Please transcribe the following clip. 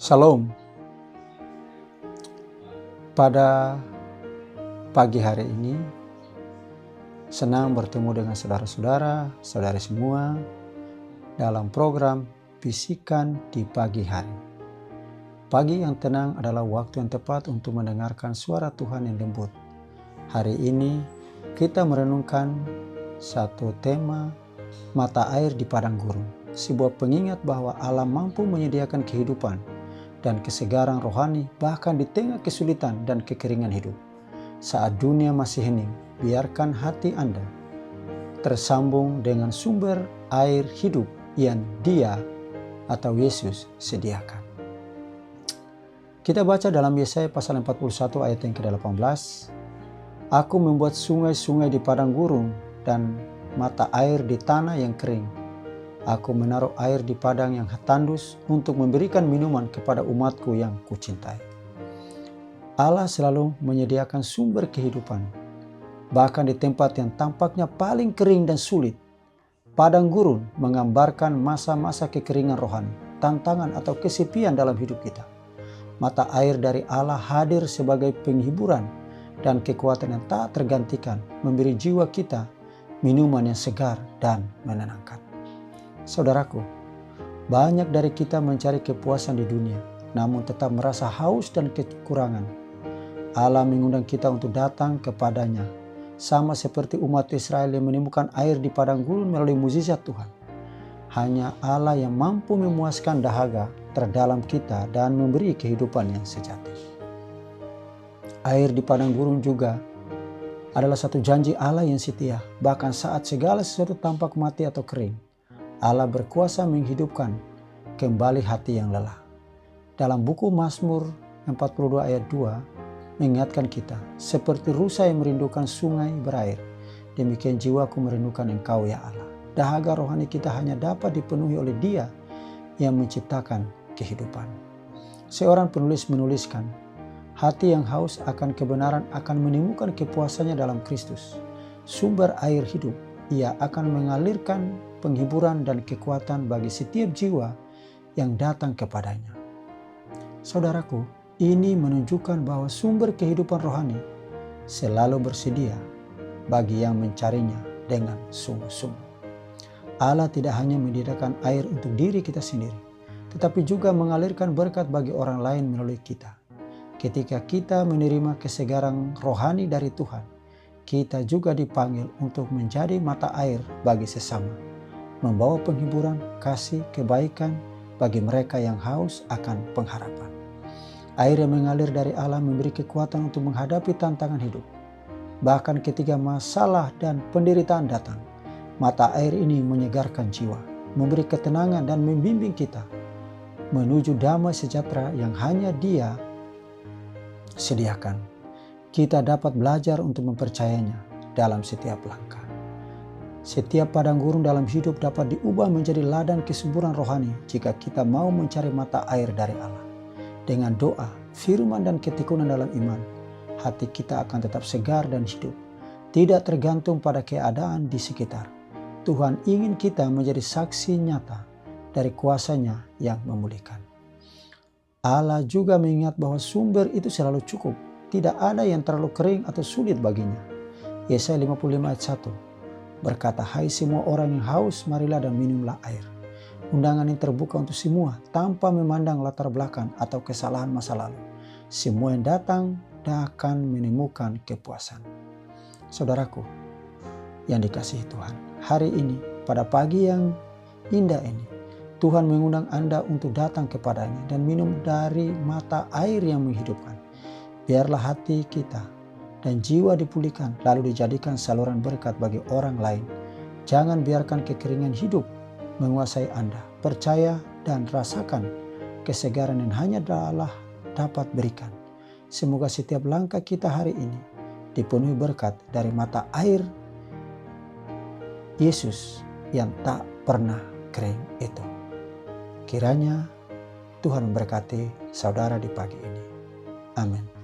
Shalom. Pada pagi hari ini, senang bertemu dengan saudara-saudara, saudari semua dalam program Bisikan di Pagi Hari. Pagi yang tenang adalah waktu yang tepat untuk mendengarkan suara Tuhan yang lembut. Hari ini kita merenungkan satu tema, mata air di padang gurun. Sebuah pengingat bahwa Allah mampu menyediakan kehidupan dan kesegaran rohani bahkan di tengah kesulitan dan kekeringan hidup. Saat dunia masih hening, biarkan hati Anda tersambung dengan sumber air hidup yang Dia atau Yesus sediakan. Kita baca dalam Yesaya pasal 41 ayat yang ke-18. Aku membuat sungai-sungai di padang gurun dan mata air di tanah yang kering. Aku menaruh air di padang yang tandus untuk memberikan minuman kepada umatku yang kucintai. Allah selalu menyediakan sumber kehidupan, bahkan di tempat yang tampaknya paling kering dan sulit. Padang gurun menggambarkan masa-masa kekeringan rohani, tantangan atau kesepian dalam hidup kita. Mata air dari Allah hadir sebagai penghiburan dan kekuatan yang tak tergantikan, memberi jiwa kita minuman yang segar dan menenangkan. Saudaraku, banyak dari kita mencari kepuasan di dunia, namun tetap merasa haus dan kekurangan. Allah mengundang kita untuk datang kepadanya, sama seperti umat Israel yang menemukan air di padang gurun melalui mukjizat Tuhan. Hanya Allah yang mampu memuaskan dahaga terdalam kita dan memberi kehidupan yang sejati. Air di padang gurun juga adalah satu janji Allah yang setia, bahkan saat segala sesuatu tampak mati atau kering. Allah berkuasa menghidupkan kembali hati yang lelah. Dalam buku Mazmur 42 ayat 2 mengingatkan kita, seperti rusa yang merindukan sungai berair, demikian jiwaku merindukan Engkau ya Allah. Dahaga rohani kita hanya dapat dipenuhi oleh Dia yang menciptakan kehidupan. Seorang penulis menuliskan, hati yang haus akan kebenaran akan menemukan kepuasannya dalam Kristus. Sumber air hidup, Ia akan mengalirkan penghiburan dan kekuatan bagi setiap jiwa yang datang kepadanya. Saudaraku, ini menunjukkan bahwa sumber kehidupan rohani selalu bersedia bagi yang mencarinya dengan sungguh-sungguh. Allah tidak hanya menyediakan air untuk diri kita sendiri, tetapi juga mengalirkan berkat bagi orang lain melalui kita. Ketika kita menerima kesegaran rohani dari Tuhan, kita juga dipanggil untuk menjadi mata air bagi sesama, membawa penghiburan, kasih, kebaikan bagi mereka yang haus akan pengharapan. Air yang mengalir dari Allah memberi kekuatan untuk menghadapi tantangan hidup. Bahkan ketika masalah dan penderitaan datang, mata air ini menyegarkan jiwa, memberi ketenangan dan membimbing kita menuju damai sejahtera yang hanya Dia sediakan. Kita dapat belajar untuk mempercayainya dalam setiap langkah. Setiap padang gurun dalam hidup dapat diubah menjadi ladang kesuburan rohani jika kita mau mencari mata air dari Allah. Dengan doa, firman dan ketekunan dalam iman, hati kita akan tetap segar dan hidup, tidak tergantung pada keadaan di sekitar. Tuhan ingin kita menjadi saksi nyata dari kuasa-Nya yang memulihkan. Allah juga mengingat bahwa sumber itu selalu cukup, tidak ada yang terlalu kering atau sulit baginya. Yesaya 55 ayat 1 berkata, hai semua orang yang haus, marilah dan minumlah air. Undangan ini terbuka untuk semua, tanpa memandang latar belakang atau kesalahan masa lalu. Semua yang datang akan menemukan kepuasan. Saudaraku yang dikasihi Tuhan, hari ini, pada pagi yang indah ini, Tuhan mengundang Anda untuk datang kepadanya dan minum dari mata air yang menghidupkan. Biarlah hati kita dan jiwa dipulihkan, lalu dijadikan saluran berkat bagi orang lain. Jangan biarkan kekeringan hidup menguasai Anda. Percaya dan rasakan kesegaran yang hanya Allah dapat berikan. Semoga setiap langkah kita hari ini dipenuhi berkat dari mata air Yesus yang tak pernah kering itu. Kiranya Tuhan memberkati saudara di pagi ini. Amin.